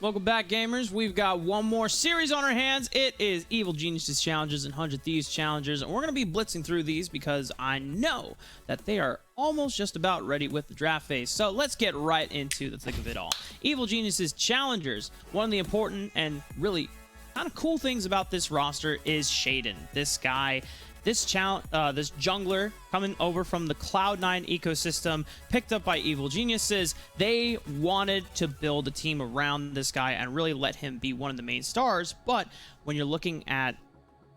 Welcome back, gamers. We've got one more series on our hands. It is Evil Geniuses Challengers and 100 Thieves Challengers, and we're going to be blitzing through these because I know that they are almost just about ready with the draft phase. So let's get right into the thick of it all. Evil Geniuses Challengers. One of the important and really kind of cool things about this roster is Shaden. This guy, this jungler coming over from the Cloud9 ecosystem, picked up by Evil Geniuses. They wanted to build a team around this guy and really let him be one of the main stars. But when you're looking at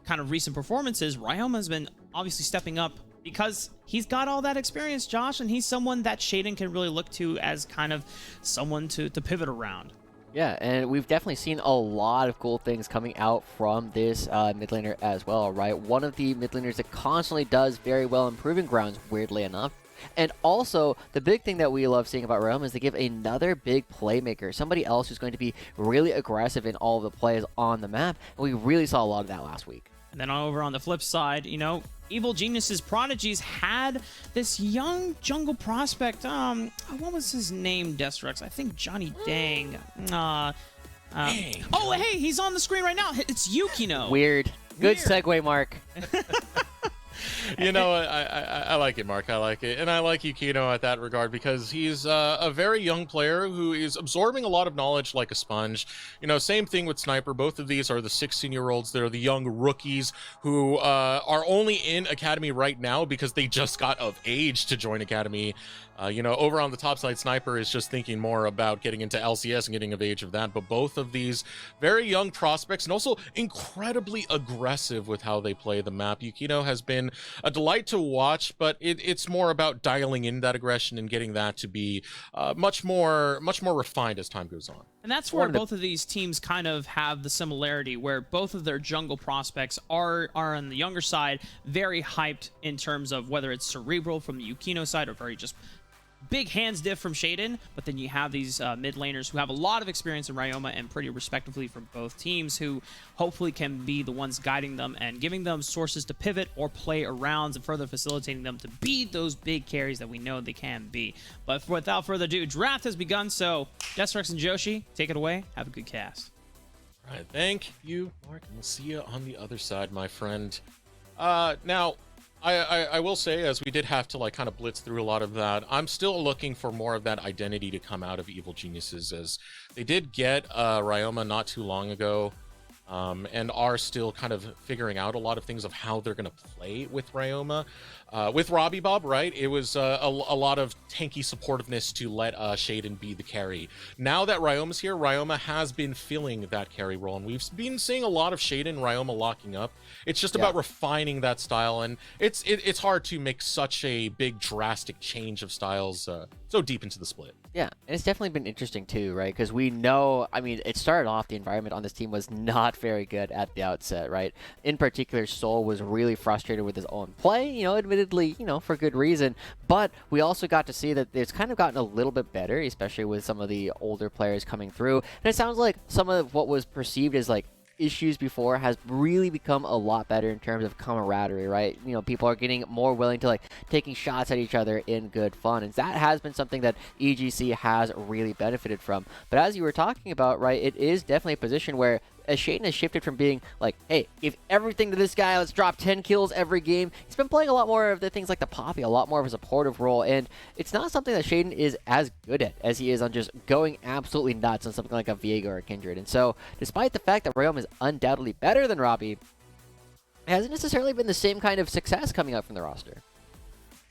kind of recent performances, Ryoma has been obviously stepping up because he's got all that experience, Josh, and he's someone that Shaden can really look to as kind of someone to pivot around. Yeah, and we've definitely seen a lot of cool things coming out from this mid laner as well, right? One of the mid laners that constantly does very well in Proving Grounds, weirdly enough. And also, the big thing that we love seeing about Realm is they give another big playmaker, somebody else who's going to be really aggressive in all of the plays on the map. And we really saw a lot of that last week. And then over on the flip side, you know, Evil Geniuses Prodigies had this young jungle prospect. What was his name, Destrux? I think Johnny Dang. Oh, hey, he's on the screen right now. It's Yukino. Weird. Good segue, Mark. You know, I like it, Mark. I like it. And I like Yukino at that regard because he's a very young player who is absorbing a lot of knowledge like a sponge. You know, same thing with Sniper. Both of these are the 16-year-olds. They're the young rookies who are only in Academy right now because they just got of age to join Academy. You know, over on the top side, Sniper is just thinking more about getting into LCS and getting of age of that. But both of these very young prospects and also incredibly aggressive with how they play the map. Yukino has been a delight to watch, but it's more about dialing in that aggression and getting that to be much more refined as time goes on. And that's where both of these teams kind of have the similarity, where both of their jungle prospects are on the younger side, very hyped in terms of whether it's Cerebral from the Yukino side or very just big hands diff from Shaden, but then you have these mid laners who have a lot of experience in Ryoma and pretty respectively from both teams, who hopefully can be the ones guiding them and giving them sources to pivot or play around and further facilitating them to be those big carries that we know they can be. But without further ado, draft has begun, so Destrux and Joshi, take it away. Have a good cast. All right, thank you, Mark, and we'll see you on the other side, my friend. Now, I will say, as we did have to like kind of blitz through a lot of that, I'm still looking for more of that identity to come out of Evil Geniuses, as they did get Ryoma not too long ago, and are still kind of figuring out a lot of things of how they're going to play with Ryoma. With Robbie Bob, right, it was a lot of tanky supportiveness to let Shaden be the carry. Now that Ryoma's here, Ryoma has been filling that carry role, and we've been seeing a lot of Shaden and Ryoma locking up. It's just about refining that style, and it's hard to make such a big drastic change of styles so deep into the split. Yeah, and it's definitely been interesting too, right? Because we know, I mean, it started off, the environment on this team was not very good at the outset, right? In particular, Soul was really frustrated with his own play, you know, admittedly, you know, for good reason. But we also got to see that it's kind of gotten a little bit better, especially with some of the older players coming through. And it sounds like some of what was perceived as like issues before has really become a lot better in terms of camaraderie, right? You know, people are getting more willing to like taking shots at each other in good fun, and that has been something that EGC has really benefited from. But as you were talking about, right, it is definitely a position where as Shaden has shifted from being like, hey, give everything to this guy, let's drop 10 kills every game, he's been playing a lot more of the things like the Poppy, a lot more of a supportive role, and it's not something that Shaden is as good at as he is on just going absolutely nuts on something like a Viego or a Kindred. And so, despite the fact that Ryoma is undoubtedly better than Robbie, it hasn't necessarily been the same kind of success coming out from the roster.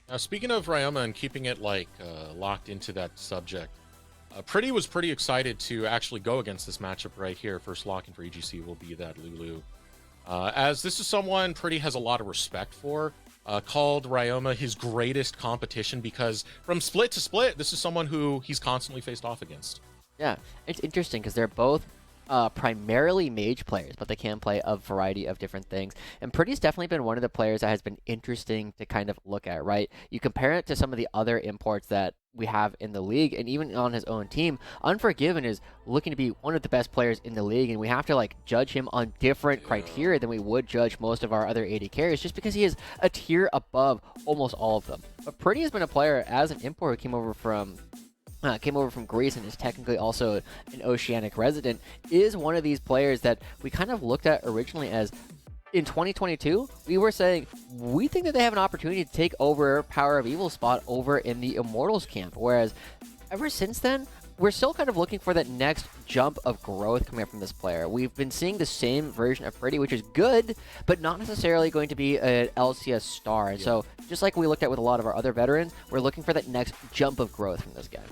Now, speaking of Ryoma and keeping it like locked into that subject, Pretty was pretty excited to actually go against this matchup right here. First lock-in for EGC will be that Lulu. As this is someone Pretty has a lot of respect for, called Ryoma his greatest competition because from split to split, this is someone who he's constantly faced off against. Yeah, it's interesting because they're both primarily mage players, but they can play a variety of different things. And Pretty's definitely been one of the players that has been interesting to kind of look at, right? You compare it to some of the other imports that we have in the league, and even on his own team, Unforgiven is looking to be one of the best players in the league, and we have to like judge him on different criteria than we would judge most of our other AD carriers, just because he is a tier above almost all of them. But Pretty has been a player as an import who came over from came over from Greece and is technically also an Oceanic resident, is one of these players that we kind of looked at originally as, in 2022, we were saying, we think that they have an opportunity to take over Power of Evil spot over in the Immortals camp. Whereas, ever since then, we're still kind of looking for that next jump of growth coming up from this player. We've been seeing the same version of Pretty, which is good, but not necessarily going to be an LCS star. And so, just like we looked at with a lot of our other veterans, we're looking for that next jump of growth from this guy.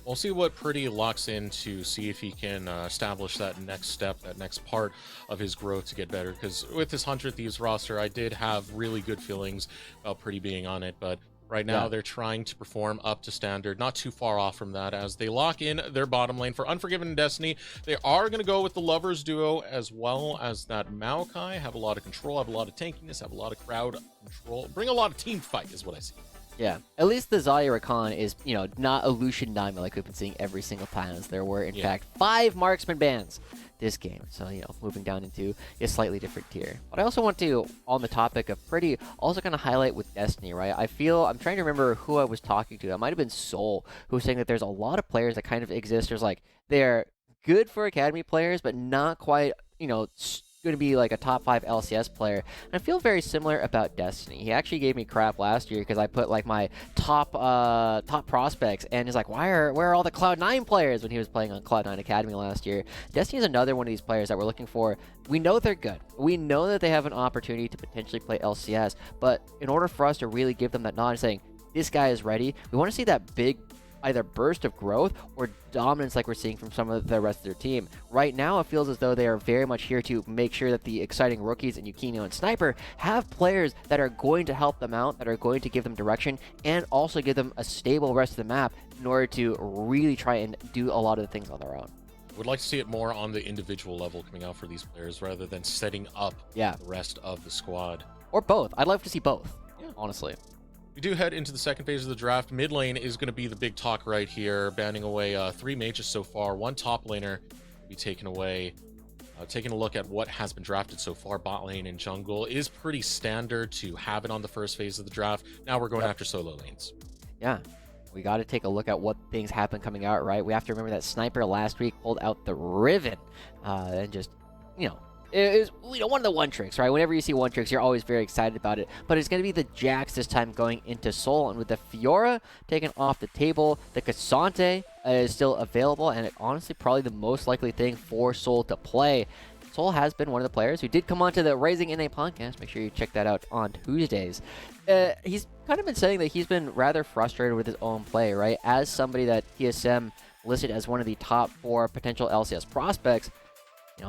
We'll see what Pretty locks in to see if he can establish that next step, that next part of his growth to get better. Because with this 100 Thieves roster, I did have really good feelings about Pretty being on it. But right now, they're trying to perform up to standard, not too far off from that, as they lock in their bottom lane. For Unforgiven and Destiny, they are going to go with the Lovers duo, as well as that Maokai. Have a lot of control, have a lot of tankiness, have a lot of crowd control. Bring a lot of team fight is what I see. Yeah, at least the Zarya Rakan is, not a Lucian Diamond like we've been seeing every single time, as there were, in fact, 5 marksman bans this game. So, moving down into a slightly different tier. But I also want to, on the topic of Pretty, also kind of highlight with Destiny, right? I'm trying to remember who I was talking to. It might have been Soul, who was saying that there's a lot of players that kind of exist. There's they're good for Academy players, but not quite, going to be like a top 5 LCS player. And I feel very similar about Destiny. He actually gave me crap last year because I put my top prospects, and he's like, where are all the Cloud9 players, when he was playing on Cloud9 Academy last year. Destiny is another one of these players that we're looking for. We know they're good. We know that they have an opportunity to potentially play LCS, but in order for us to really give them that nod saying, this guy is ready, we want to see that big either burst of growth or dominance like we're seeing from some of the rest of their team. Right now, it feels as though they are very much here to make sure that the exciting rookies in Yukino and Sniper have players that are going to help them out, that are going to give them direction, and also give them a stable rest of the map in order to really try and do a lot of the things on their own. Would like to see it more on the individual level coming out for these players rather than setting up the rest of the squad. Or both. I'd love to see both, honestly. We do head into the second phase of the draft. Mid lane is going to be the big talk right here, banning away 3 mages so far. 1 top laner will be taken away. Taking a look at what has been drafted so far, bot lane and jungle is pretty standard to have it on the first phase of the draft. Now we're going after solo lanes. Yeah, we got to take a look at what things happen coming out, right? We have to remember that Sniper last week pulled out the Riven and just, it is one of the one tricks, right? Whenever you see one tricks, you're always very excited about it. But it's going to be the Jax this time going into Soul. And with the Fiora taken off the table, the Cassante is still available. And honestly, probably the most likely thing for Soul to play. Soul has been one of the players who did come onto the Raising NA podcast. Make sure you check that out on Tuesdays. He's kind of been saying that he's been rather frustrated with his own play, right? As somebody that TSM listed as one of the top 4 potential LCS prospects,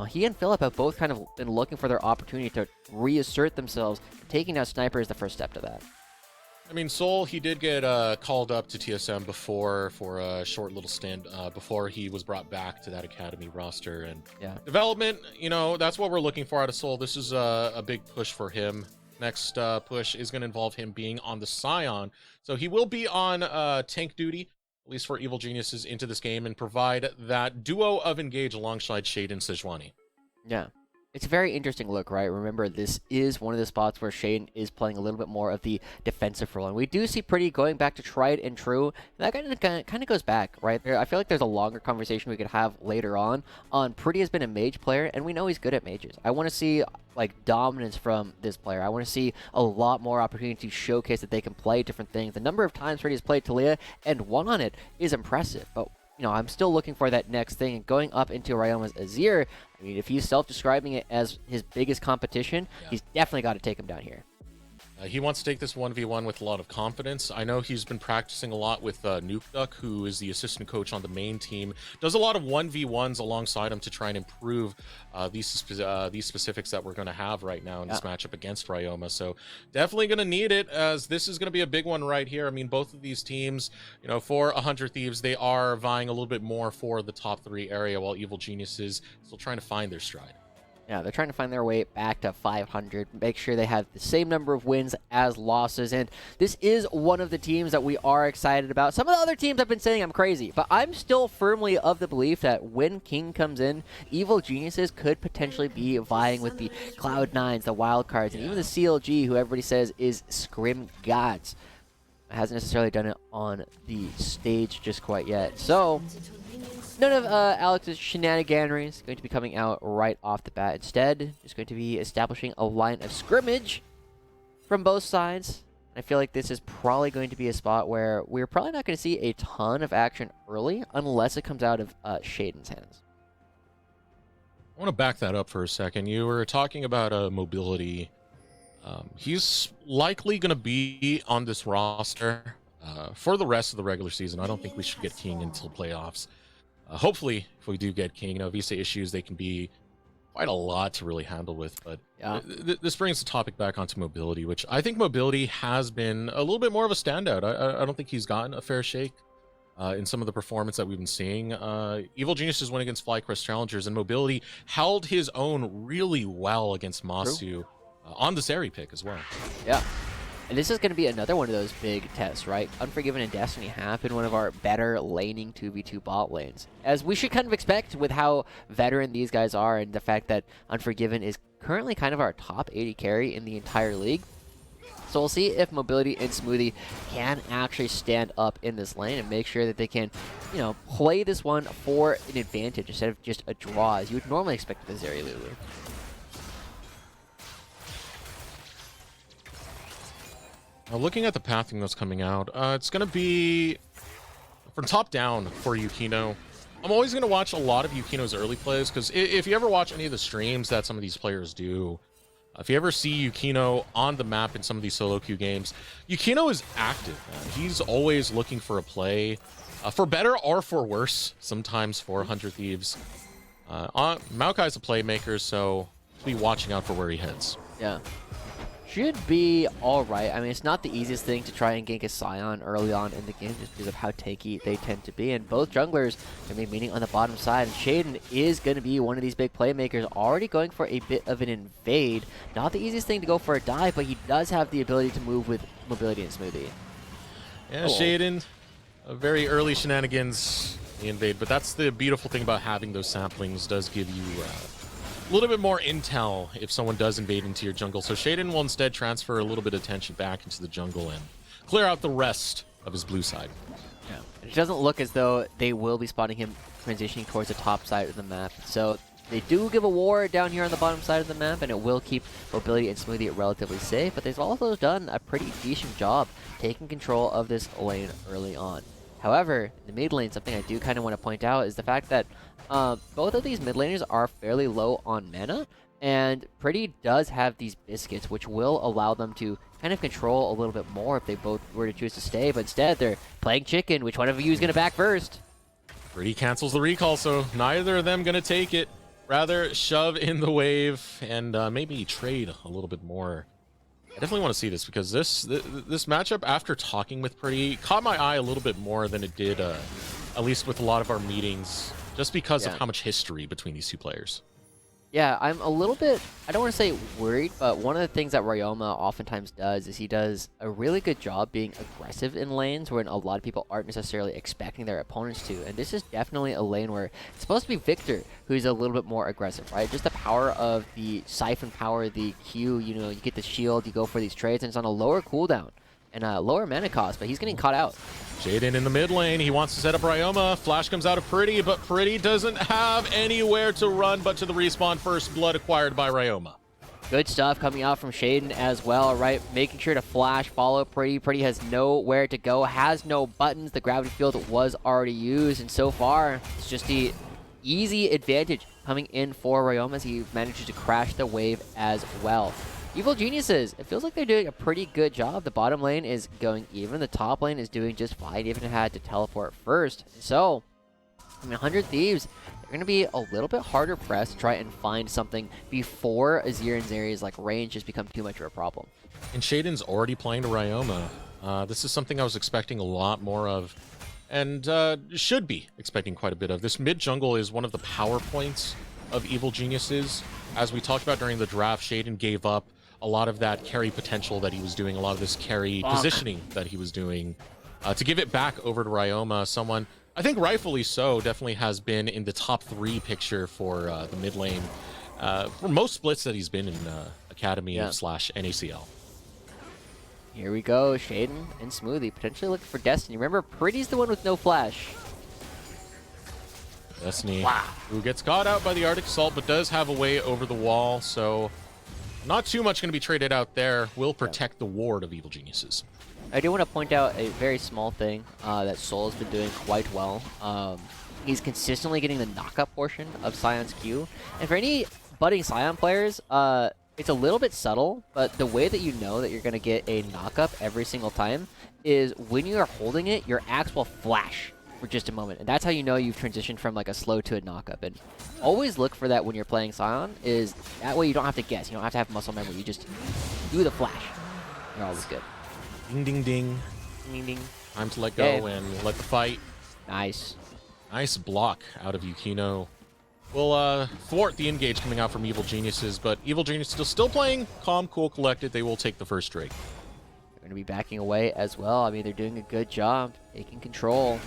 he and Philip have both kind of been looking for their opportunity to reassert themselves. Taking out Sniper is the first step to that. I mean, Soul, he did get called up to TSM before for a short little stint before he was brought back to that Academy roster. And development, that's what we're looking for out of Soul. This is a big push for him. Next push is going to involve him being on the Scion. So he will be on tank duty, at least for Evil Geniuses, into this game and provide that duo of engage alongside Shade and Sejuani. Yeah. It's a very interesting look, right? Remember, this is one of the spots where Shane is playing a little bit more of the defensive role. And we do see Pretty going back to tried and true. And that kind of goes back, right? I feel like there's a longer conversation we could have later on Pretty has been a mage player, and we know he's good at mages. I want to see dominance from this player. I want to see a lot more opportunity to showcase that they can play different things. The number of times Pretty has played Talia and won on it is impressive. But I'm still looking for that next thing. And going up into Ryoma's Azir, I mean, if he's self-describing it as his biggest competition, he's definitely got to take him down here. He wants to take this 1v1 with a lot of confidence. I know he's been practicing a lot with Nuke Duck, who is the assistant coach on the main team. Does a lot of 1v1s alongside him to try and improve these specifics that we're going to have right now in this matchup against Ryoma. So definitely going to need it, as this is going to be a big one right here. I mean, both of these teams, for 100 Thieves, they are vying a little bit more for the top 3 area, while Evil Geniuses still trying to find their stride. Yeah, they're trying to find their way back to 500, make sure they have the same number of wins as losses, and this is one of the teams that we are excited about. Some of the other teams have been saying I'm crazy, but I'm still firmly of the belief that when King comes in, Evil Geniuses could potentially be vying with the Cloud9s, the Wildcards, and even the CLG, who everybody says is Scrim Gods. Hasn't necessarily done it on the stage just quite yet. So none of Alex's shenaniganery is going to be coming out right off the bat. Instead, just going to be establishing a line of scrimmage from both sides. I feel like this is probably going to be a spot where we're probably not going to see a ton of action early unless it comes out of Shaden's hands. I want to back that up for a second. You were talking about mobility. He's likely going to be on this roster for the rest of the regular season. I don't think we should get King until playoffs. Hopefully, if we do get King, visa issues, they can be quite a lot to really handle with. But yeah. This brings the topic back onto mobility, which I think mobility has been a little bit more of a standout. I don't think he's gotten a fair shake in some of the performance that we've been seeing. Evil Genius's win against FlyQuest Challengers, and mobility held his own really well against Masu on the Zeri pick as well. Yeah. And this is going to be another one of those big tests, right? Unforgiven and Destiny have been one of our better laning 2v2 bot lanes. As we should kind of expect with how veteran these guys are and the fact that Unforgiven is currently kind of our top 80 carry in the entire league. So we'll see if Mobility and Smoothie can actually stand up in this lane and make sure that they can, play this one for an advantage instead of just a draw as you would normally expect with a Zeri Lulu. Looking at the pathing that's coming out, it's going to be from top down for Yukino. I'm always going to watch a lot of Yukino's early plays, because if you ever watch any of the streams that some of these players do, if you ever see Yukino on the map in some of these solo queue games, Yukino is active, man. He's always looking for a play, for better or for worse, sometimes for 100 Thieves. Maokai's a playmaker, so be watching out for where he heads. Yeah. Should be alright. I mean, it's not the easiest thing to try and gank a Scion early on in the game just because of how tanky they tend to be. And both junglers are going to be meeting on the bottom side. And Shaden is going to be one of these big playmakers, already going for a bit of an invade. Not the easiest thing to go for a dive, but he does have the ability to move with mobility and smoothie. Yeah, cool. Shaden, a very early shenanigans invade, but that's the beautiful thing about having those samplings. Does give you a little bit more intel if someone does invade into your jungle. So Shaden will instead transfer a little bit of attention back into the jungle and clear out the rest of his blue side. Yeah. It doesn't look as though they will be spotting him transitioning towards the top side of the map. So they do give a ward down here on the bottom side of the map, and it will keep mobility and smoothie relatively safe, but they've also done a pretty decent job taking control of this lane early on. However, in the mid lane, something I do kind of want to point out is the fact that both of these mid laners are fairly low on mana, and Pretty does have these biscuits, which will allow them to kind of control a little bit more if they both were to choose to stay, but instead they're playing chicken. Which one of you is going to back first? Pretty cancels the recall, so neither of them going to take it. Rather shove in the wave and maybe trade a little bit more. I definitely want to see this, because this matchup, after talking with Pretty, caught my eye a little bit more than it did, at least with a lot of our meetings, just because of how much history between these two players. Yeah, I'm a little bit, I don't want to say worried, but one of the things that Ryoma oftentimes does is he does a really good job being aggressive in lanes when a lot of people aren't necessarily expecting their opponents to. And this is definitely a lane where it's supposed to be Victor who's a little bit more aggressive, right? Just the power of the Siphon power, the Q, you get the shield, you go for these trades, and it's on a lower cooldown and a lower mana cost, but he's getting caught out. Jaden in the mid lane, he wants to set up Ryoma. Flash comes out of Pretty, but Pretty doesn't have anywhere to run but to the respawn. First blood acquired by Ryoma. Good stuff coming out from Shaden as well, right? Making sure to flash, follow Pretty. Pretty has nowhere to go, has no buttons. The gravity field was already used, and so far, it's just the easy advantage coming in for Ryoma as he manages to crash the wave as well. Evil Geniuses, it feels like they're doing a pretty good job. The bottom lane is going even. The top lane is doing just fine, even had to teleport first. So, 100 Thieves, they're going to be a little bit harder pressed to try and find something before Azir and Zeri's range just become too much of a problem. And Shaden's already playing to Ryoma. This is something I was expecting a lot more of, and should be expecting quite a bit of. This mid jungle is one of the power points of Evil Geniuses. As we talked about during the draft, Shaden gave up a lot of that carry potential that he was doing, a lot of this carry positioning that he was doing, to give it back over to Ryoma, someone, I think rightfully so, definitely has been in the top 3 picture for the mid lane for most splits that he's been in Academy / NACL. Here we go, Shaden and Smoothie potentially looking for Destiny. Remember, Pretty's the one with no flash. Destiny, who gets caught out by the Arctic Assault, but does have a way over the wall, so not too much going to be traded out there. Will protect the ward of Evil Geniuses. I do want to point out a very small thing that Soul's been doing quite well. He's consistently getting the knockup portion of Scion's Q. And for any budding Scion players, it's a little bit subtle, but the way that you know that you're going to get a knockup every single time is when you are holding it, your axe will flash for just a moment. And that's how you know you've transitioned from like a slow to a knockup. And always look for that when you're playing Scion, is that way you don't have to guess. You don't have to have muscle memory. You just do the flash. You're always good. Ding, ding, ding. Ding, ding. Time to let go and let the fight. Nice. Nice block out of Yukino. Will thwart the engage coming out from Evil Geniuses, but Evil Geniuses still playing calm, cool, collected. They will take the first Drake. They're going to be backing away as well. I mean, they're doing a good job taking control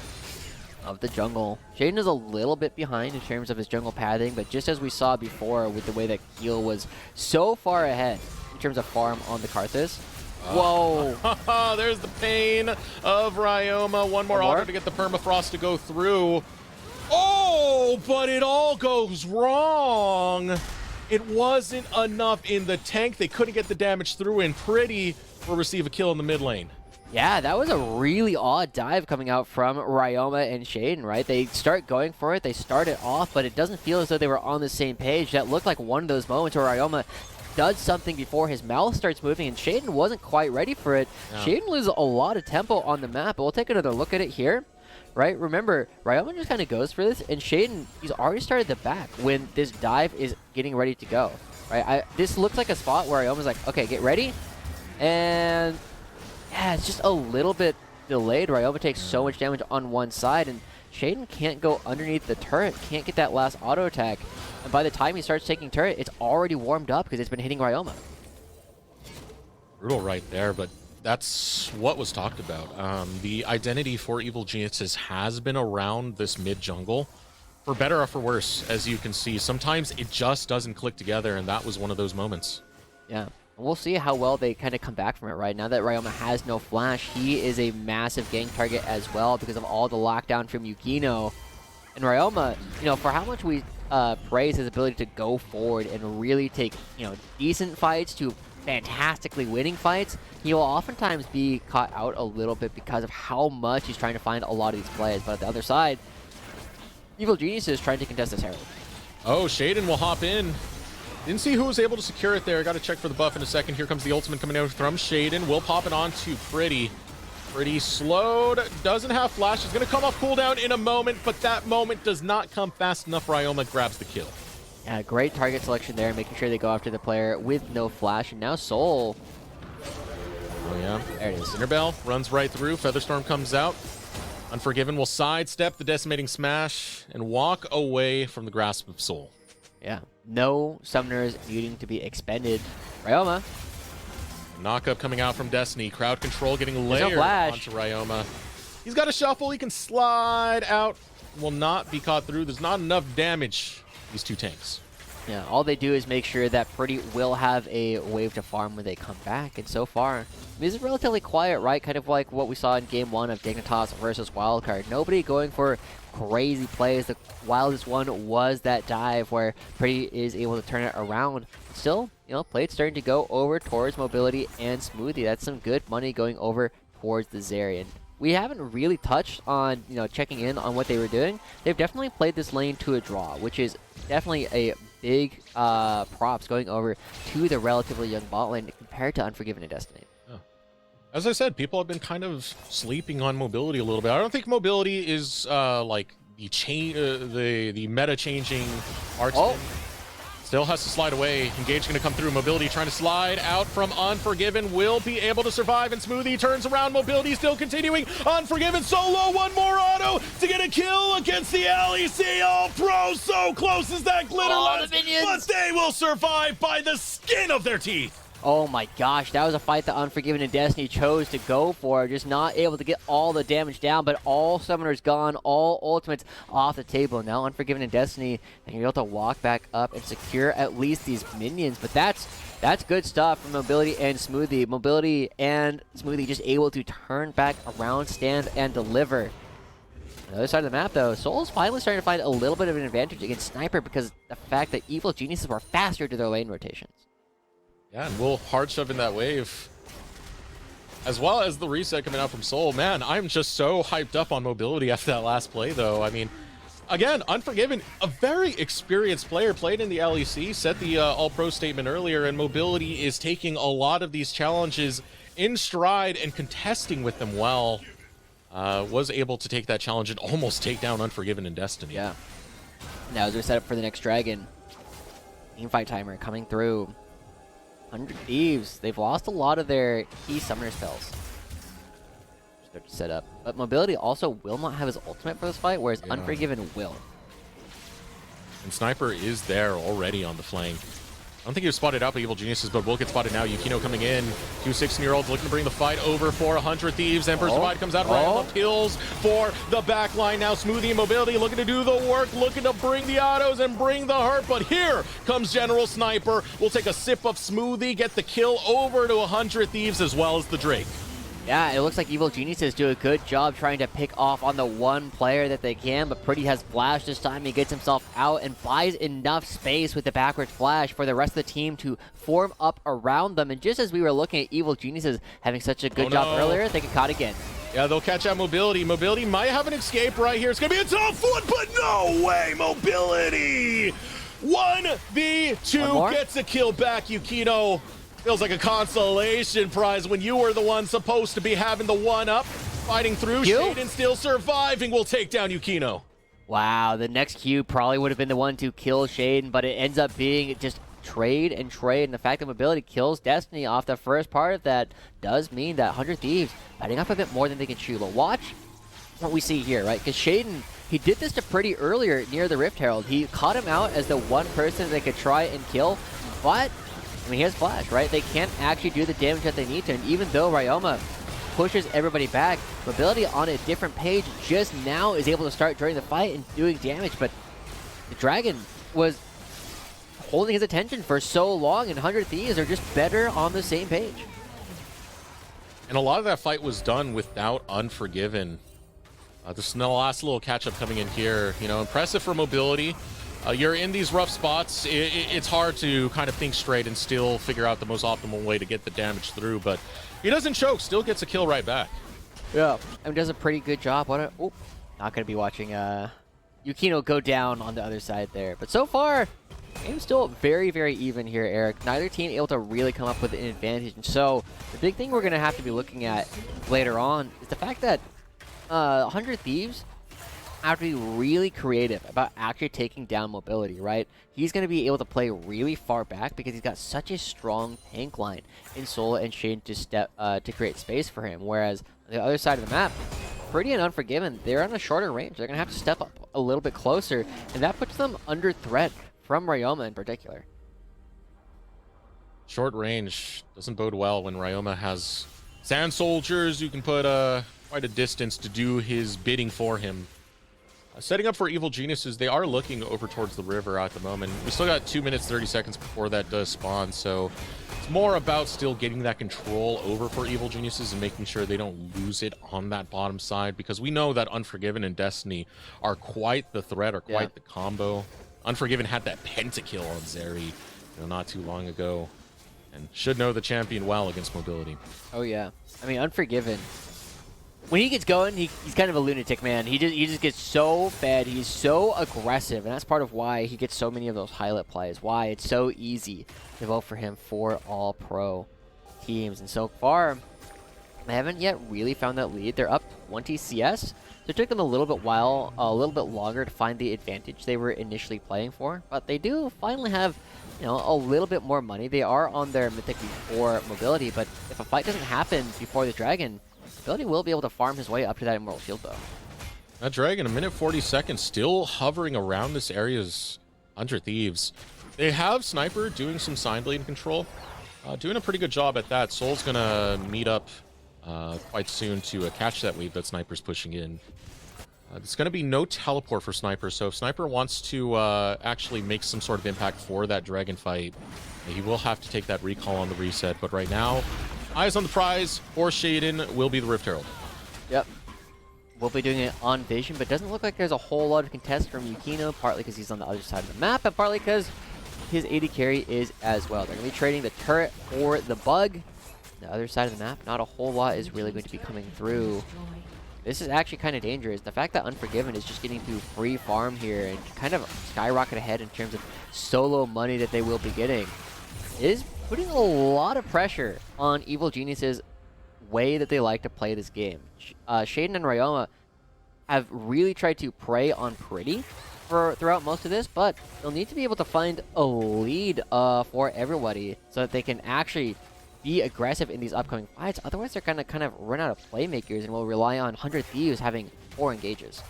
of the jungle. Shaden is a little bit behind in terms of his jungle pathing, but just as we saw before with the way that Keel was so far ahead in terms of farm on the Karthus. Whoa! There's the pain of Ryoma. One more auto to get the permafrost to go through. Oh, but it all goes wrong. It wasn't enough in the tank. They couldn't get the damage through, and Pretty will receive a kill in the mid lane. Yeah, that was a really odd dive coming out from Ryoma and Shaden, right? They start going for it, they start it off, but it doesn't feel as though they were on the same page. That looked like one of those moments where Ryoma does something before his mouth starts moving, and Shaden wasn't quite ready for it. Yeah. Shaden loses a lot of tempo on the map, but we'll take another look at it here. Right, remember, Ryoma just kind of goes for this, and Shaden, he's already started the back when this dive is getting ready to go. Right, this looks like a spot where Ryoma's like, okay, get ready, and yeah, it's just a little bit delayed. Ryoma takes so much damage on one side, and Shaden can't go underneath the turret, can't get that last auto attack, and by the time he starts taking turret, it's already warmed up because it's been hitting Ryoma. Brutal right there, but that's what was talked about. The identity for Evil Geniuses has been around this mid jungle, for better or for worse, as you can see. Sometimes it just doesn't click together, and that was one of those moments. Yeah, we'll see how well they kind of come back from it. Right now that Ryoma has no flash, he is a massive gank target as well because of all the lockdown from Yukino. And Ryoma, you know, for how much we praise his ability to go forward and really take, you know, decent fights to fantastically winning fights, he will oftentimes be caught out a little bit because of how much he's trying to find a lot of these plays. But at the other side, Evil Genius is trying to contest this Herald. Oh, Shaden will hop in. Didn't see who was able to secure it there. Got to check for the buff in a second. Here comes the ultimate coming out from Shaden. Will pop it on to Pretty. Pretty slowed. Doesn't have flash. Is going to come off cooldown in a moment, but that moment does not come fast enough. Ryoma grabs the kill. Yeah, great target selection there, making sure they go after the player with no flash. And now Soul. Oh, yeah. There it is. Cinderbell runs right through. Featherstorm comes out. Unforgiven will sidestep the decimating smash and walk away from the grasp of Soul. Yeah. No summoners needing to be expended. Ryoma. Knockup coming out from Destiny. Crowd control getting layered onto Ryoma. He's got a shuffle. He can slide out. Will not be caught through. There's not enough damage. These two tanks. Yeah, all they do is make sure that Pretty will have a wave to farm when they come back, and so far, this is relatively quiet, right? Kind of like what we saw in Game 1 of Dignitas versus Wildcard. Nobody going for crazy plays. The wildest one was that dive where Pretty is able to turn it around. Still, you know, play's starting to go over towards Mobility and Smoothie. That's some good money going over towards the Zerion. We haven't really touched on, you know, checking in on what they were doing. They've definitely played this lane to a draw, which is definitely a big props going over to the relatively young bot lane compared to Unforgiven and Destiny. Oh. As I said, people have been kind of sleeping on Mobility a little bit. I don't think Mobility is like the meta changing artsman. Still has to slide away. Engage going to come through. Mobility trying to slide out from Unforgiven. Will be able to survive, and Smoothie turns around. Mobility still continuing. Unforgiven solo. One more auto to get a kill against the LEC. All pro. So close as that glitter lens. But they will survive by the skin of their teeth. Oh my gosh, that was a fight that Unforgiven and Destiny chose to go for. Just not able to get all the damage down, but all summoners gone, all ultimates off the table. Now Unforgiven and Destiny, and you're able to walk back up and secure at least these minions, but that's good stuff from Mobility and Smoothie. Mobility and Smoothie just able to turn back around, stand, and deliver. On the other side of the map, though, Soul's finally starting to find a little bit of an advantage against Sniper because of the fact that Evil Geniuses were faster to their lane rotations. Yeah, and we'll hard shove in that wave. As well as the reset coming out from Soul. Man, I'm just so hyped up on Mobility after that last play, though. I mean, again, Unforgiven, a very experienced player, played in the LEC, set the All-Pro statement earlier, and Mobility is taking a lot of these challenges in stride and contesting with them well. Was able to take that challenge and almost take down Unforgiven and Destiny. Yeah. Now as we set up for the next dragon, teamfight timer coming through. 100 Thieves, they've lost a lot of their key summoner spells. Start to set up. But Mobility also will not have his ultimate for this fight, whereas Unforgiven will. And Sniper is there already on the flank. I don't think he was spotted out by Evil Geniuses, but will get spotted now. Yukino coming in. Two 16-year-olds looking to bring the fight over for 100 Thieves. Emperor's Divide comes out right on the kills for the back line. Now Smoothie and Mobility looking to do the work, looking to bring the autos and bring the hurt. But here comes General Sniper. We'll take a sip of Smoothie, get the kill over to 100 Thieves as well as the Drake. Yeah, it looks like Evil Geniuses do a good job trying to pick off on the one player that they can, but Pretty has flash this time. He gets himself out and buys enough space with the backwards flash for the rest of the team to form up around them. And just as we were looking at Evil Geniuses having such a good job earlier, they get caught again. Yeah, they'll catch out Mobility. Mobility might have an escape right here. It's going to be a tough one, but no way, Mobility! 1v2 gets a kill back, Yukino. Feels like a consolation prize when you were the one supposed to be having the one-up. Fighting through, Shaden still surviving. Will take down Yukino. Wow, the next Q probably would have been the one to kill Shaden, but it ends up being just trade and trade. And the fact that Mobility kills Destiny off the first part of that does mean that 100 Thieves fighting up a bit more than they can chew. But watch what we see here, right? Because Shaden, he did this to Pretty earlier near the Rift Herald. He caught him out as the one person they could try and kill, but I mean, he has flash, right? They can't actually do the damage that they need to. And even though Ryoma pushes everybody back, Mobility on a different page just now is able to start during the fight and doing damage. But the Dragon was holding his attention for so long, and 100 Thieves are just better on the same page. And a lot of that fight was done without Unforgiven. This is the last little catch-up coming in here. You know, impressive for Mobility. You're in these rough spots. It's hard to kind of think straight and still figure out the most optimal way to get the damage through, but he doesn't choke, still gets a kill right back. Yeah, and does a pretty good job. Not going to be watching Yukino go down on the other side there. But so far, game's still very, very even here, Eric. Neither team able to really come up with an advantage. And so the big thing we're going to have to be looking at later on is the fact that 100 Thieves have to be really creative about actually taking down Mobility, right? He's going to be able to play really far back because he's got such a strong tank line in Sola and Shane to create space for him. Whereas on the other side of the map, Pretty and Unforgiven, they're on a shorter range. They're going to have to step up a little bit closer, and that puts them under threat from Ryoma in particular. Short range doesn't bode well when Ryoma has Sand Soldiers who can put quite a distance to do his bidding for him. Setting up for Evil Geniuses, they are looking over towards the river at the moment. We still got 2 minutes, 30 seconds before that does spawn, so it's more about still getting that control over for Evil Geniuses and making sure they don't lose it on that bottom side, because we know that Unforgiven and Destiny are quite the threat, or quite the combo. Unforgiven had that pentakill on Zeri, not too long ago, and should know the champion well against Mobility. Oh yeah, I mean, Unforgiven, when he gets going, he's kind of a lunatic, man. He just gets so fed. He's so aggressive, and that's part of why he gets so many of those highlight plays. Why it's so easy to vote for him for all pro teams. And so far, they haven't yet really found that lead. They're up 20 CS, so it took them a little bit longer to find the advantage they were initially playing for. But they do finally have, a little bit more money. They are on their Mythic before Mobility, but if a fight doesn't happen before the Dragon, Mobility will be able to farm his way up to that Immortal Shield, though. That Dragon, 1:40 seconds, still hovering around this area's 100 Thieves. They have Sniper doing some Sign Blade control. Doing a pretty good job at that. Soul's gonna meet up quite soon to catch that wave that Sniper's pushing in. There's going to be no teleport for Sniper, so if Sniper wants to actually make some sort of impact for that dragon fight, he will have to take that recall on the reset. But right now, eyes on the prize for Shaden will be the Rift Herald. Yep. We'll be doing it on Vision, but doesn't look like there's a whole lot of contest from Yukino, partly because he's on the other side of the map, and partly because his AD carry is as well. They're going to be trading the turret for the bug. The other side of the map, not a whole lot is really going to be coming through. This is actually kind of dangerous. The fact that Unforgiven is just getting to free farm here and kind of skyrocket ahead in terms of solo money that they will be getting is putting a lot of pressure on Evil Genius's way that they like to play this game. Shaden and Ryoma have really tried to prey on Pretty throughout most of this, but they'll need to be able to find a lead for everybody so that they can actually be aggressive in these upcoming fights. Otherwise, they're going to kind of run out of playmakers and will rely on 100 Thieves having 4 engages.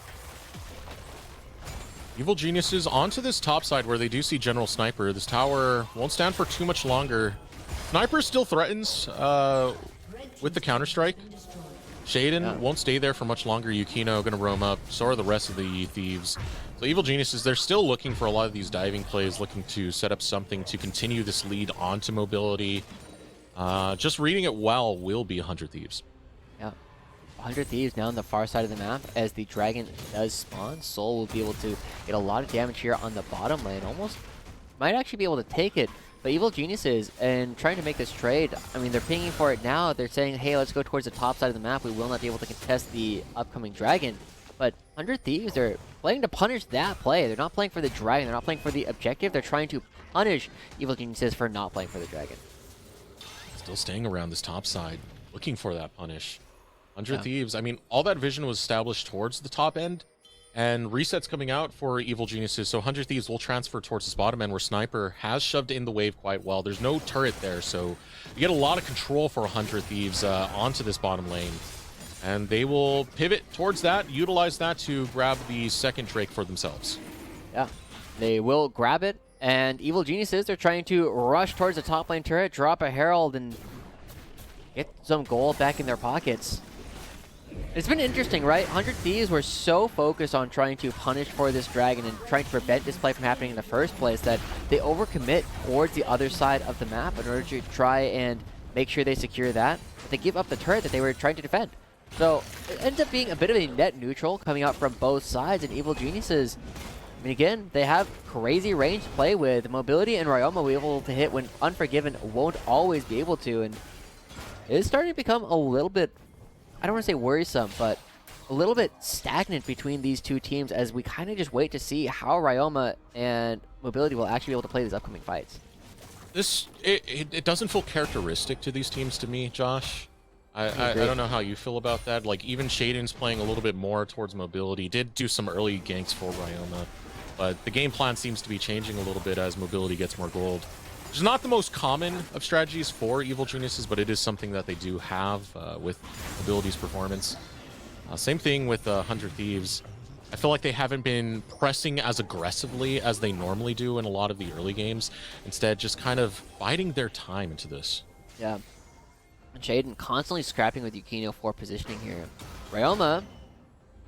Evil Geniuses onto this top side where they do see General Sniper. This tower won't stand for too much longer. Sniper still threatens with the counter-strike. Shaden won't stay there for much longer. Yukino going to roam up. So are the rest of the Thieves. So Evil Geniuses, they're still looking for a lot of these diving plays, looking to set up something to continue this lead onto mobility. Just reading it well will be 100 Thieves. Yeah. 100 Thieves now on the far side of the map. As the dragon does spawn, Soul will be able to get a lot of damage here on the bottom lane. Almost might actually be able to take it. But Evil Geniuses, and trying to make this trade, I mean, they're pinging for it now. They're saying, hey, let's go towards the top side of the map. We will not be able to contest the upcoming dragon. But 100 Thieves, they're playing to punish that play. They're not playing for the dragon. They're not playing for the objective. They're trying to punish Evil Geniuses for not playing for the dragon. Still staying around this top side, looking for that punish. 100 Thieves, I mean, all that vision was established towards the top end, and resets coming out for Evil Geniuses, so 100 Thieves will transfer towards this bottom end where Sniper has shoved in the wave quite well. There's no turret there, so you get a lot of control for 100 Thieves onto this bottom lane. And they will pivot towards that, utilize that to grab the second Drake for themselves. Yeah, they will grab it. And Evil Geniuses, they're trying to rush towards the top lane turret, drop a Herald, and get some gold back in their pockets. It's been interesting, right? 100 Thieves were so focused on trying to punish for this dragon and trying to prevent this play from happening in the first place that they overcommit towards the other side of the map in order to try and make sure they secure that. They give up the turret that they were trying to defend. So it ends up being a bit of a net neutral coming out from both sides, and Evil Geniuses, I mean, again, they have crazy range to play with. Mobility and Ryoma will be able to hit when Unforgiven won't always be able to, and it is starting to become a little bit, I don't want to say worrisome, but a little bit stagnant between these two teams as we kind of just wait to see how Ryoma and Mobility will actually be able to play these upcoming fights. It doesn't feel characteristic to these teams to me, Josh. I don't know how you feel about that. Like, even Shaden's playing a little bit more towards Mobility. Did do some early ganks for Ryoma. But the game plan seems to be changing a little bit as Mobility gets more gold. Which is not the most common of strategies for Evil Geniuses, but it is something that they do have with Mobility's performance. Same thing with 100 Thieves. I feel like they haven't been pressing as aggressively as they normally do in a lot of the early games. Instead, just kind of biding their time into this. Yeah. And Shaden constantly scrapping with Yukino for positioning here. Ryoma,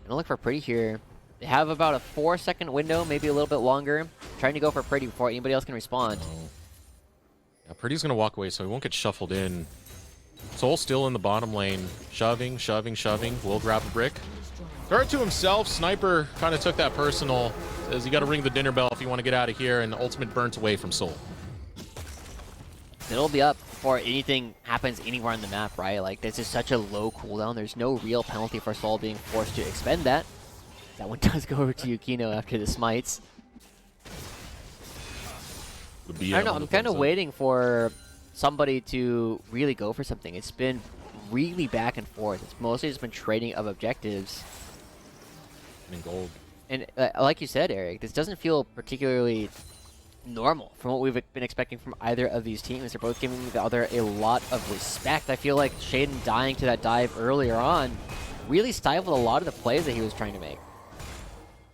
gonna look for Pretty here. They have about a 4-second window, maybe a little bit longer. Trying to go for Pretty before anybody else can respond. Oh. Yeah, Pretty's gonna walk away, so he won't get shuffled in. Soul still in the bottom lane. Shoving, shoving, shoving. Will grab a brick. Turret to himself. Sniper kind of took that personal. Says you gotta ring the dinner bell if you want to get out of here, and the ultimate burnt away from Soul. It'll be up before anything happens anywhere on the map, right? Like, this is such a low cooldown. There's no real penalty for Soul being forced to expend that. That one does go over to Yukino after the smites. I don't know, I'm kind of waiting for somebody to really go for something. It's been really back and forth. It's mostly just been trading of objectives. And gold. And like you said, Eric, this doesn't feel particularly normal from what we've been expecting from either of these teams. They're both giving the other a lot of respect. I feel like Shaden dying to that dive earlier on really stifled a lot of the plays that he was trying to make.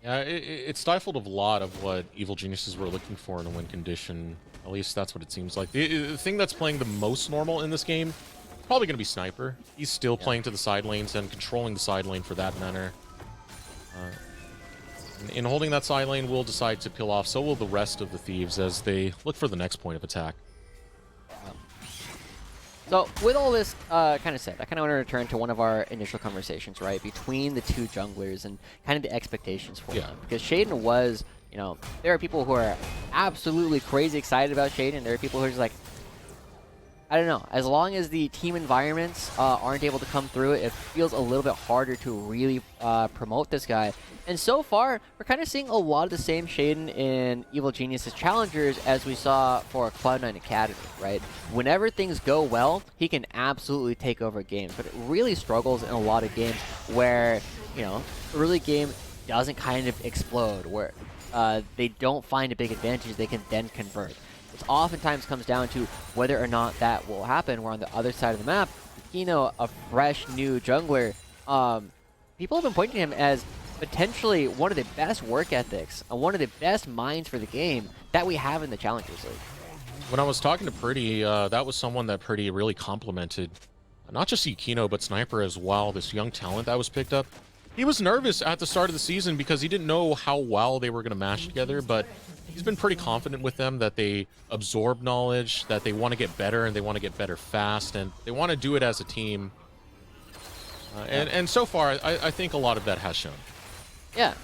Yeah, it stifled a lot of what Evil Geniuses were looking for in a win condition. At least that's what it seems like. The thing that's playing the most normal in this game is probably going to be Sniper. He's still playing to the side lanes and controlling the side lane for that matter. In holding that side lane, we'll decide to peel off. So will the rest of the Thieves as they look for the next point of attack. So with all this kind of said, I kind of want to return to one of our initial conversations, right, between the two junglers and kind of the expectations for them. Because Shaden was, you know, there are people who are absolutely crazy excited about Shaden. There are people who are just like, I don't know. As long as the team environments aren't able to come through it, it feels a little bit harder to really promote this guy. And so far, we're kind of seeing a lot of the same Shaden in Evil Geniuses Challengers as we saw for Cloud9 Academy, right? Whenever things go well, he can absolutely take over games, but it really struggles in a lot of games where, you know, early game doesn't kind of explode, where they don't find a big advantage they can then convert. It oftentimes comes down to whether or not that will happen. We're on the other side of the map. Yukino, a fresh new jungler, people have been pointing to him as potentially one of the best work ethics and one of the best minds for the game that we have in the Challengers League. When I was talking to Pretty, that was someone that Pretty really complimented. Not just Yukino, but Sniper as well, this young talent that was picked up. He was nervous at the start of the season because he didn't know how well they were going to mash together, but he's been pretty confident with them that they absorb knowledge, that they want to get better, and they want to get better fast, and they want to do it as a team. And so far, I think a lot of that has shown. Yeah.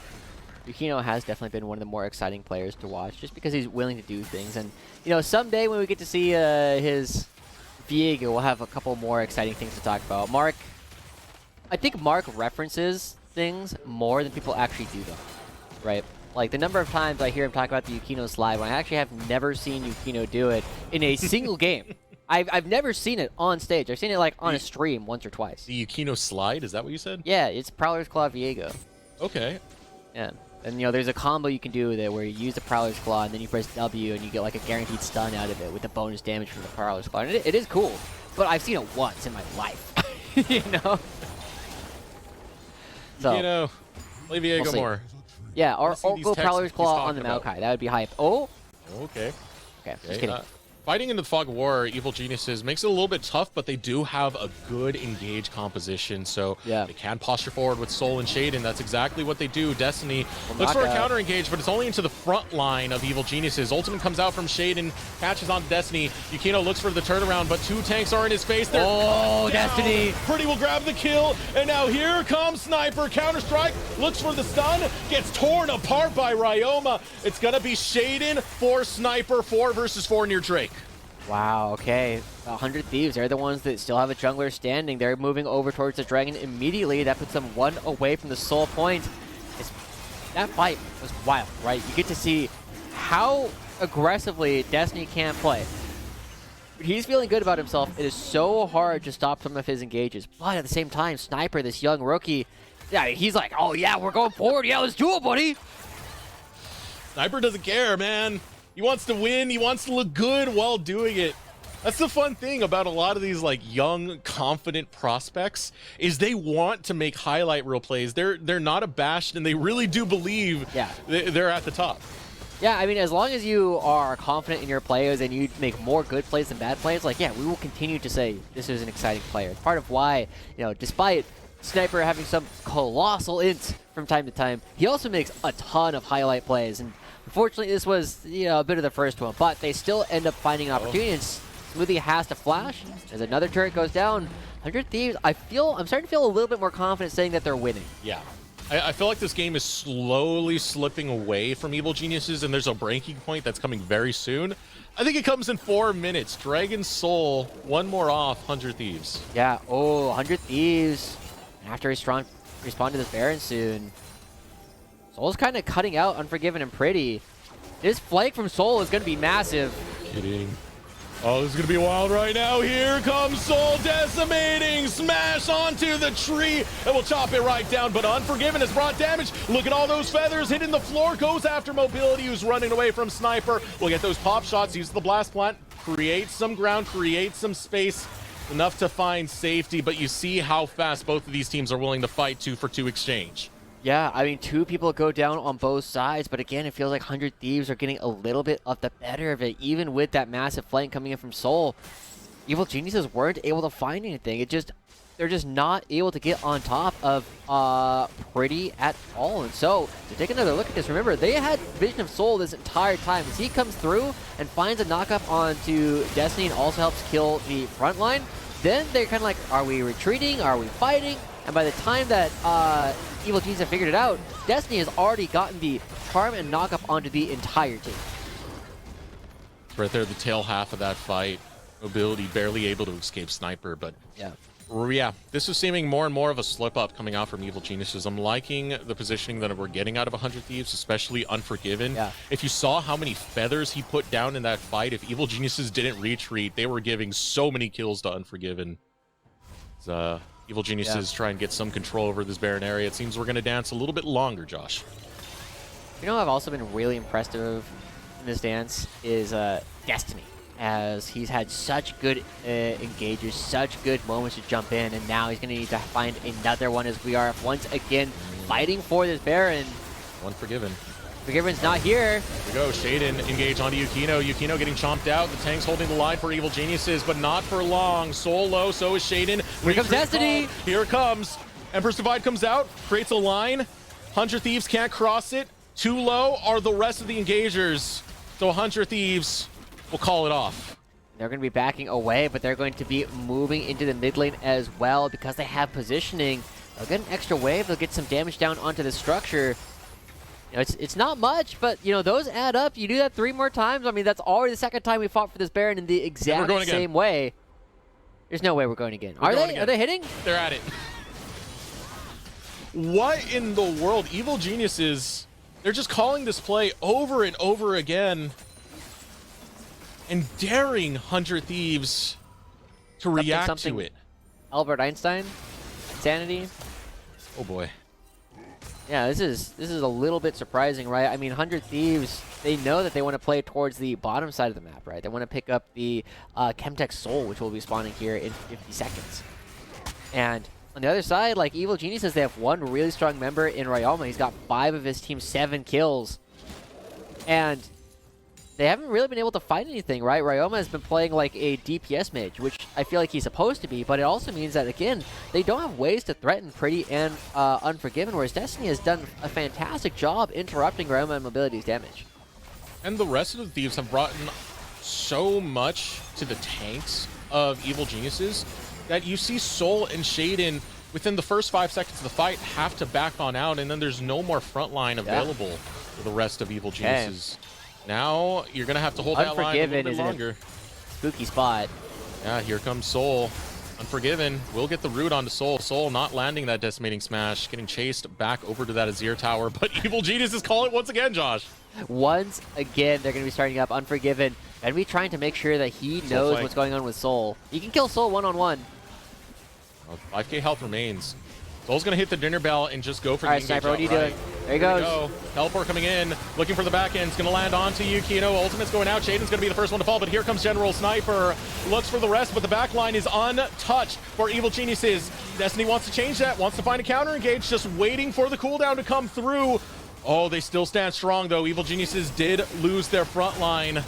Yukino has definitely been one of the more exciting players to watch, just because he's willing to do things. And, you know, someday when we get to see his Viego, we'll have a couple more exciting things to talk about. Mark, I think Mark references things more than people actually do, though, right? Like, the number of times I hear him talk about the Yukino slide, when I actually have never seen Yukino do it in a single game. I've never seen it on stage. I've seen it, like, on a stream once or twice. The Yukino slide, is that what you said? Yeah, it's Prowler's Claw Viego. Okay. Yeah. And, you know, there's a combo you can do there where you use the Prowler's Claw, and then you press W, and you get, like, a guaranteed stun out of it with the bonus damage from the Prowler's Claw. And it is cool, but I've seen it once in my life, you know? So, You know, play Viego we'll more. Yeah, or go Prowler's Claw on the about. Maokai. That would be hype. Oh! Okay. Okay, just kidding. Fighting in the Fog of War, Evil Geniuses makes it a little bit tough, but they do have a good engage composition, so they can posture forward with Soul and Shaden. That's exactly what they do. Destiny looks for a counter engage, but it's only into the front line of Evil Geniuses. Ultimate comes out from Shaden, catches on Destiny. Yukino looks for the turnaround, but two tanks are in his face. They're Destiny! Pretty will grab the kill, and now here comes Sniper. Counter-strike, looks for the stun, gets torn apart by Ryoma. It's gonna be Shaden for Sniper, 4 versus 4 near Drake. Wow, okay. 100 Thieves, they're the ones that still have a jungler standing. They're moving over towards the dragon immediately. That puts them 1 away from the soul point. That fight was wild, right? You get to see how aggressively Destiny can play. He's feeling good about himself. It is so hard to stop some of his engages. But at the same time, Sniper, this young rookie, yeah, he's like, oh yeah, we're going forward. Yeah, let's do it, buddy. Sniper doesn't care, man. He wants to win. He wants to look good while doing it. That's the fun thing about a lot of these like young, confident prospects is they want to make highlight reel plays. They're not abashed, and they really do believe they're at the top. Yeah, I mean, as long as you are confident in your players and you make more good plays than bad plays, like, yeah, we will continue to say this is an exciting player. It's part of why, you know, despite Sniper having some colossal ints from time to time, he also makes a ton of highlight plays. And unfortunately, this was, you know, a bit of the first one, but they still end up finding an opportunity, and Smoothie has to flash as another turret goes down. 100 Thieves, I'm starting to feel a little bit more confident saying that they're winning. Yeah. I feel like this game is slowly slipping away from Evil Geniuses, and there's a breaking point that's coming very soon. I think it comes in 4 minutes. Dragon Soul, 1 more off 100 Thieves. Yeah, 100 Thieves. After he's respond to this Baron soon. Soul's kind of cutting out Unforgiven and Pretty. This flank from Soul is going to be massive. Kidding. Oh, this is going to be wild right now. Here comes Soul decimating. Smash onto the tree. And we'll chop it right down. But Unforgiven has brought damage. Look at all those feathers hitting the floor. Goes after Mobility, who's running away from Sniper. We'll get those pop shots. Use the blast plant. Create some ground. Create some space. Enough to find safety. But you see how fast both of these teams are willing to fight 2-for-2 exchange. Yeah, I mean, 2 people go down on both sides, but again, it feels like 100 Thieves are getting a little bit of the better of it, even with that massive flank coming in from Soul. Evil Geniuses weren't able to find anything. They're just not able to get on top of Pretty at all. And so, to take another look at this, remember, they had Vision of Soul this entire time. As he comes through and finds a knockup onto Destiny and also helps kill the front line, then they're kind of like, are we retreating? Are we fighting? And by the time that Evil Genius have figured it out, Destiny has already gotten the charm and knockup onto the entire team. Right there, the tail half of that fight. Mobility barely able to escape Sniper, but yeah, this is seeming more and more of a slip up coming out from Evil Geniuses. I'm liking the positioning that we're getting out of 100 Thieves, especially Unforgiven. Yeah. If you saw how many feathers he put down in that fight, if Evil Geniuses didn't retreat, they were giving so many kills to Unforgiven. Evil Geniuses try and get some control over this Baron area. It seems we're going to dance a little bit longer, Josh. You know, I've also been really impressed of in this dance is Destiny, as he's had such good engagers, such good moments to jump in, and now he's going to need to find another one as we are once again fighting for this Baron. Unforgiven. Forgiven's not here. Here we go. Shaden engage onto Yukino. Yukino getting chomped out. The tank's holding the line for Evil Geniuses, but not for long. Soul low, so is Shaden. Here comes Destiny. Here it comes. Emperor's Divide comes out, creates a line. 100 Thieves can't cross it. Too low are the rest of the engagers. So 100 Thieves will call it off. They're going to be backing away, but they're going to be moving into the mid lane as well because they have positioning. They'll get an extra wave. They'll get some damage down onto the structure. You know, it's not much, but, you know, those add up. You do that 3 more times. I mean, that's already the second time we fought for this Baron in the exact same way. There's no way we're going again. Are they? Are they hitting? They're at it. What in the world? Evil Geniuses, they're just calling this play over and over again and daring 100 Thieves to react to it. Albert Einstein? Insanity? Oh boy. Yeah, this is a little bit surprising, right? I mean, 100 Thieves, they know that they want to play towards the bottom side of the map, right? They want to pick up the Chemtech Soul, which will be spawning here in 50 seconds. And on the other side, like Evil Geniuses, they have one really strong member in Ryoma. He's got 5 of his team's 7 kills. And they haven't really been able to find anything, right? Ryoma has been playing like a DPS mage, which I feel like he's supposed to be, but it also means that, again, they don't have ways to threaten Pretty and Unforgiven, whereas Destiny has done a fantastic job interrupting Ryoma and Mobility's damage. And the rest of the Thieves have brought in so much to the tanks of Evil Geniuses that you see Soul and Shaden within the first 5 seconds of the fight have to back on out, and then there's no more frontline available for the rest of Evil Geniuses. Now you're gonna have to hold that line a little bit longer. Spooky spot. Yeah, here comes Soul. Unforgiven will get the root onto Soul. Soul not landing that decimating smash, getting chased back over to that Azir tower, but Evil Geniuses call it once again, Josh. Once again, they're gonna be starting up Unforgiven and be trying to make sure that he knows what's going on with Soul. You can kill Soul one-on-one. 5k health remains. Soul's gonna hit the dinner bell and just go for the engage. Sniper, what are you doing? There he goes. Go. Teleport coming in, looking for the back end. It's gonna land onto Yukino. Ultimate's going out. Shaden's gonna be the first one to fall, but here comes General Sniper. Looks for the rest, but the back line is untouched for Evil Geniuses. Destiny wants to change that, wants to find a counter engage, just waiting for the cooldown to come through. Oh, they still stand strong though. Evil Geniuses did lose their front line.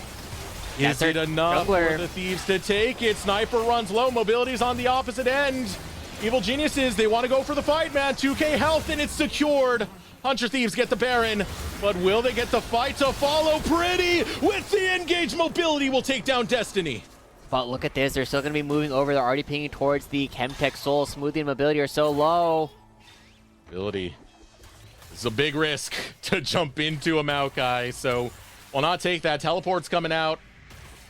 Is it enough for the Thieves to take it? Sniper runs low. Mobility's on the opposite end. Evil Geniuses, they want to go for the fight, man. 2k health, and it's secured. 100 Thieves get the Baron, but will they get the fight to follow? Pretty with the engage. Mobility will take down Destiny. But look at this. They're still going to be moving over. They're already pinging towards the Chemtech Soul. Smoothie and Mobility are so low. Mobility. This is a big risk to jump into a Maokai, so will not take that. Teleport's coming out.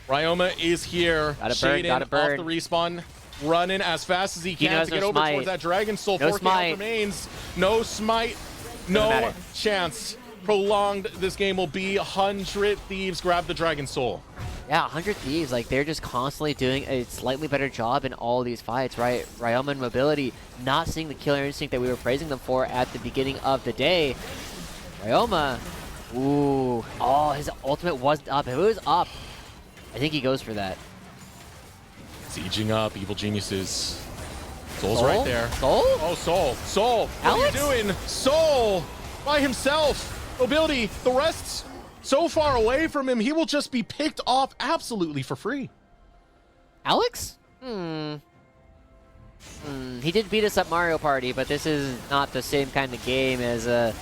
Ryoma is here. Shaden off the respawn. Running as fast as he can to get over towards that Dragon Soul. 4k health remains. No smite. No chance. Prolonged this game will be. 100 Thieves grab the Dragon Soul. Yeah, 100 Thieves, like, they're just constantly doing a slightly better job in all these fights, right? Ryoma and Mobility not seeing the killer instinct that we were praising them for at the beginning of the day. Ryoma, ooh, oh, his ultimate wasn't up. If it was up, I think he goes for that. Sieging up, Evil Geniuses. Soul's right there. Soul? Oh, Soul. Soul. What Alex? are you doing? Soul by himself. Mobility. The rest's so far away from him. He will just be picked off absolutely for free. Alex? He did beat us at Mario Party, but this is not the same kind of game as, I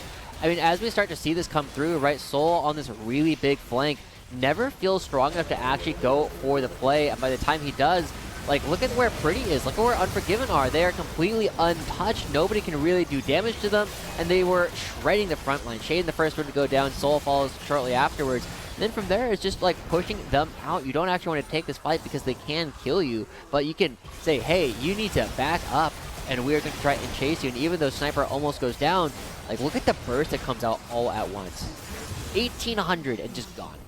mean, as we start to see this come through, right, Soul on this really big flank never feels strong enough to actually go for the play, and by the time he does, like, look at where Pretty is, look at where Unforgiven are. They are completely untouched, nobody can really do damage to them, and they were shredding the front line. Shade the first one to go down, Soul follows shortly afterwards. Then from there, it's just like pushing them out. You don't actually want to take this fight because they can kill you, but you can say, hey, you need to back up, and we're going to try and chase you. And even though Sniper almost goes down, like, look at the burst that comes out all at once. 1,800 and just gone.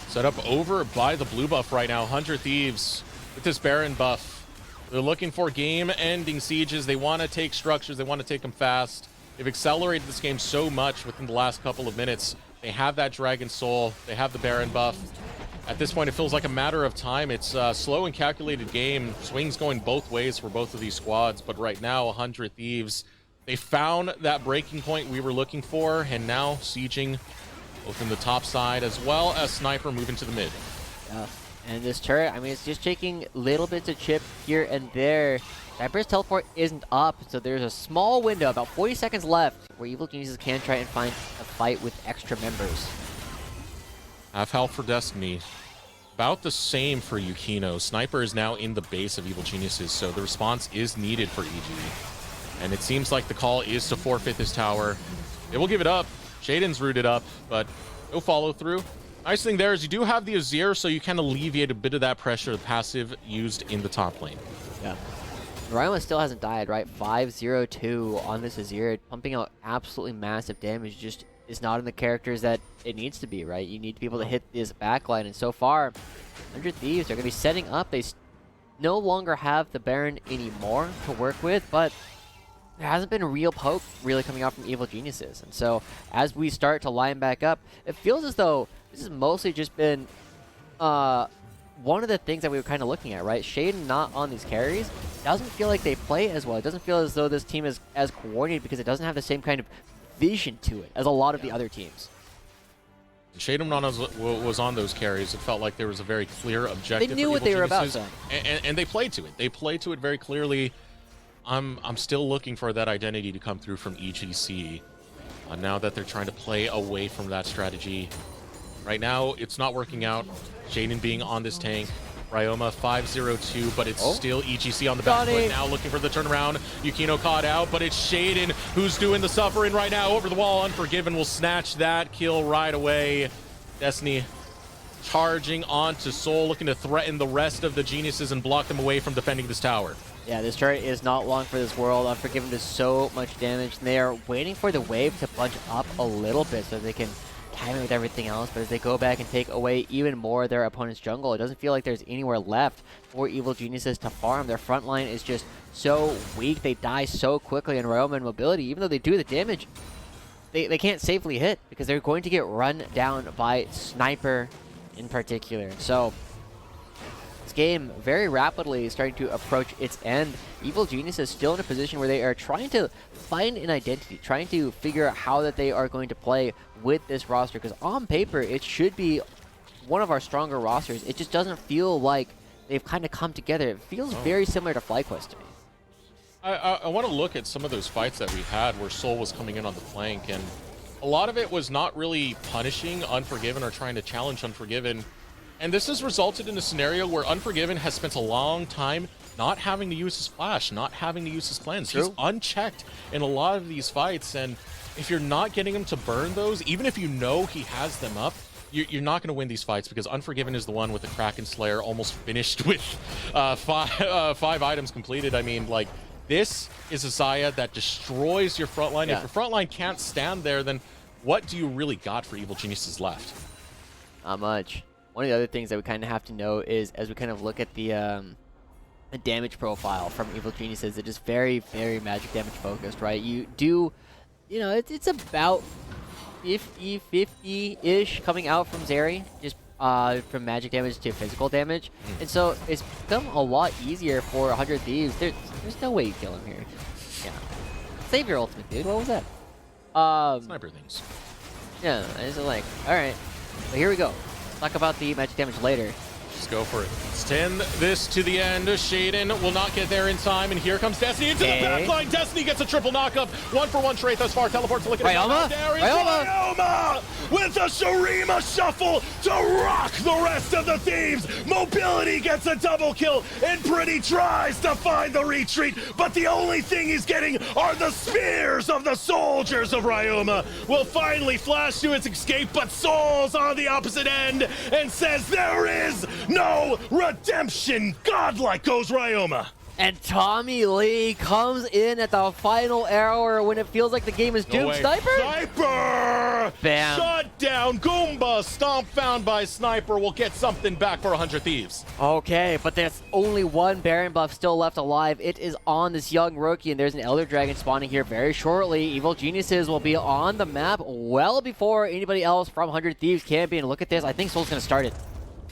Set up over by the blue buff right now. 100 Thieves with this Baron buff. They're looking for game-ending sieges. They want to take structures. They want to take them fast. They've accelerated this game so much within the last couple of minutes. They have that Dragon Soul. They have the Baron buff. At this point, it feels like a matter of time. It's a slow and calculated game. Swings going both ways for both of these squads. But right now, 100 Thieves, they found that breaking point we were looking for. And now sieging both in the top side as well as Sniper moving to the mid. Yeah. And this turret, I mean, it's just taking little bits of chip here and there. Sniper's teleport isn't up, so there's a small window, about 40 seconds left, where Evil Geniuses can try and find a fight with extra members. Half health for Destiny. About the same for Yukino. Sniper is now in the base of Evil Geniuses, so the response is needed for EG. And it seems like the call is to forfeit this tower. They will give it up. Shaden's rooted up, but no follow through. Nice thing there is you do have the Azir, so you can alleviate a bit of that pressure, the passive used in the top lane. Yeah. Rhyma still hasn't died, right? 5-0-2 on this Azir, pumping out absolutely massive damage. Just is not in the characters that it needs to be, right? You need to be able to hit this backline, and so far, 100 Thieves are going to be setting up. They no longer have the Baron anymore to work with, but there hasn't been a real poke really coming out from Evil Geniuses. And so as we start to line back up, it feels as though this has mostly just been one of the things that we were kind of looking at, right? Shaden not on these carries doesn't feel like they play as well. It doesn't feel as though this team is as coordinated because it doesn't have the same kind of vision to it as a lot of the other teams. Shaden was on those carries. It felt like there was a very clear objective. They knew for what they Evil were about, Geniuses, son. and they played to it. They played to it very clearly. I'm still looking for that identity to come through from EGC. Now that they're trying to play away from that strategy. Right now, it's not working out. Shaden being on this tank. Ryoma 5-0-2, but it's still EGC on the back foot now, looking for the turnaround. Yukino caught out, but it's Shaden who's doing the suffering right now. Over the wall, Unforgiven will snatch that kill right away. Destiny charging onto Soul, looking to threaten the rest of the Geniuses and block them away from defending this tower. Yeah, this turret is not long for this world. Unforgiven does so much damage. They are waiting for the wave to bunch up a little bit so they can time it with everything else, but as they go back and take away even more of their opponent's jungle, it doesn't feel like there's anywhere left for Evil Geniuses to farm. Their front line is just so weak. They die so quickly in Ryoma and mobility. Even though they do the damage, they can't safely hit because they're going to get run down by Sniper in particular. So this game very rapidly is starting to approach its end. Evil Genius is still in a position where they are trying to find an identity, trying to figure out how that they are going to play with this roster, because on paper it should be one of our stronger rosters. It just doesn't feel like they've kind of come together. It feels very similar to FlyQuest to me. I want to look at some of those fights that we had where Soul was coming in on the flank, and a lot of it was not really punishing Unforgiven or trying to challenge Unforgiven. And this has resulted in a scenario where Unforgiven has spent a long time not having to use his flash, not having to use his cleanse. He's unchecked in a lot of these fights, and if you're not getting him to burn those, even if you know he has them up, you're not going to win these fights, because Unforgiven is the one with the Kraken Slayer almost finished with five items completed. I mean, like, this is a Xayah that destroys your front line. If your front line can't stand there, then what do you really got for Evil Geniuses left? Not much. One of the other things that we kind of have to know is, as we kind of look at the damage profile from Evil Geniuses, it is very, very magic damage focused, right? You do, it's about 50-50-ish coming out from Zeri, just from magic damage to physical damage, and so it's become a lot easier for 100 Thieves. There's no way you kill him here. Yeah, save your ultimate, dude. What was that? Sniper things. Yeah, it's like, all right, but here we go. Talk about the magic damage later. Just go for it. Extend this to the end. Shaden will not get there in time, and here comes Destiny into the back line. Destiny gets a triple knockup. 1-for-1 trade thus far. Teleports to look at Ryoma? Ryoma with a Shurima shuffle to rock the rest of the Thieves. Mobility gets a double kill, and Pretty tries to find the retreat, but the only thing he's getting are the spears of the soldiers of Ryoma. Will finally flash to its escape, but Soul's on the opposite end and says there is no redemption. Godlike goes Ryoma. And Tommy Lee comes in at the final hour when it feels like the game is doomed. Sniper? Sniper! Bam. Shut down. Goomba. Stomp found by Sniper will get something back for 100 Thieves. Okay, but there's only one Baron buff still left alive. It is on this young rookie, and there's an Elder Dragon spawning here very shortly. Evil Geniuses will be on the map well before anybody else from 100 Thieves can be. And look at this. I think Soul's going to start it.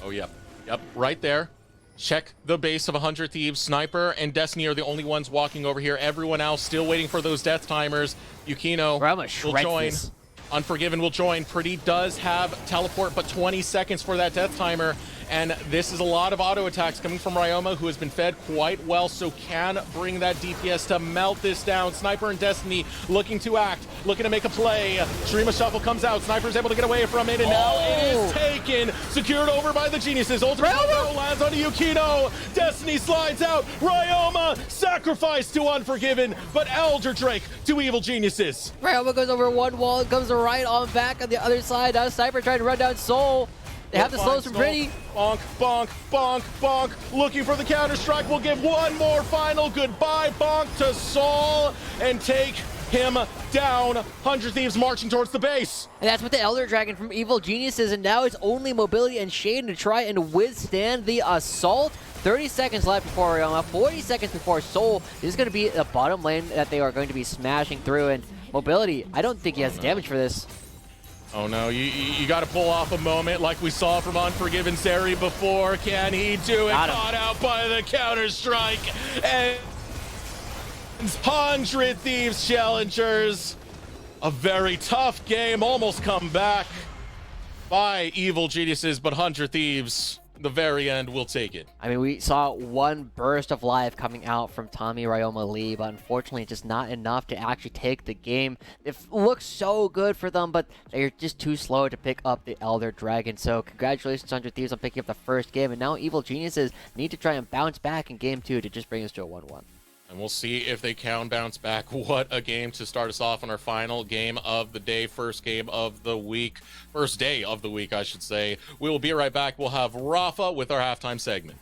Oh, yep. Yep, right there. Check the base of 100 Thieves. Sniper and Destiny are the only ones walking over here. Everyone else still waiting for those death timers. Yukino will join. This. Unforgiven will join. Pretty does have teleport, but 20 seconds for that death timer. And this is a lot of auto attacks coming from Ryoma, who has been fed quite well, so can bring that DPS to melt this down. Sniper and Destiny looking to act, looking to make a play. Shurima Shuffle comes out. Sniper's able to get away from it, and now it is taken. Secured over by the Geniuses. Ultimate combo lands onto Yukino. Destiny slides out. Ryoma sacrificed to Unforgiven, but Elder Drake to Evil Geniuses. Ryoma goes over one wall and comes right on back on the other side. Now Sniper trying to run down Soul. They have the slows from Pretty. Bonk, bonk, bonk, bonk. Looking for the counter-strike. We'll give one more final goodbye bonk to Soul and take him down. 100 Thieves marching towards the base. And that's with the Elder Dragon from Evil Geniuses, and now it's only Mobility and Shaden to try and withstand the assault. 30 seconds left before Ryoma, 40 seconds before Soul. This is going to be the bottom lane that they are going to be smashing through, and Mobility, I don't think he has damage for this. Oh no, you got to pull off a moment like we saw from Unforgiven Seri before. Can he do it? Caught out by the counter-strike. And 100 Thieves Challengers. A very tough game, almost come back by Evil Geniuses, but 100 Thieves, the very end, will take it. I mean, we saw one burst of life coming out from Tommy Ryoma Lee, but unfortunately just not enough to actually take the game. It looks so good for them, but they're just too slow to pick up the Elder Dragon. So congratulations, 100 Thieves, on picking up the first game, and now Evil Geniuses need to try and bounce back in game 2 to just bring us to a 1-1. And we'll see if they can bounce back. What a game to start us off on our final game of the day, first game of the week, first day of the week, I should say. We will be right back. We'll have Rafa with our halftime segment.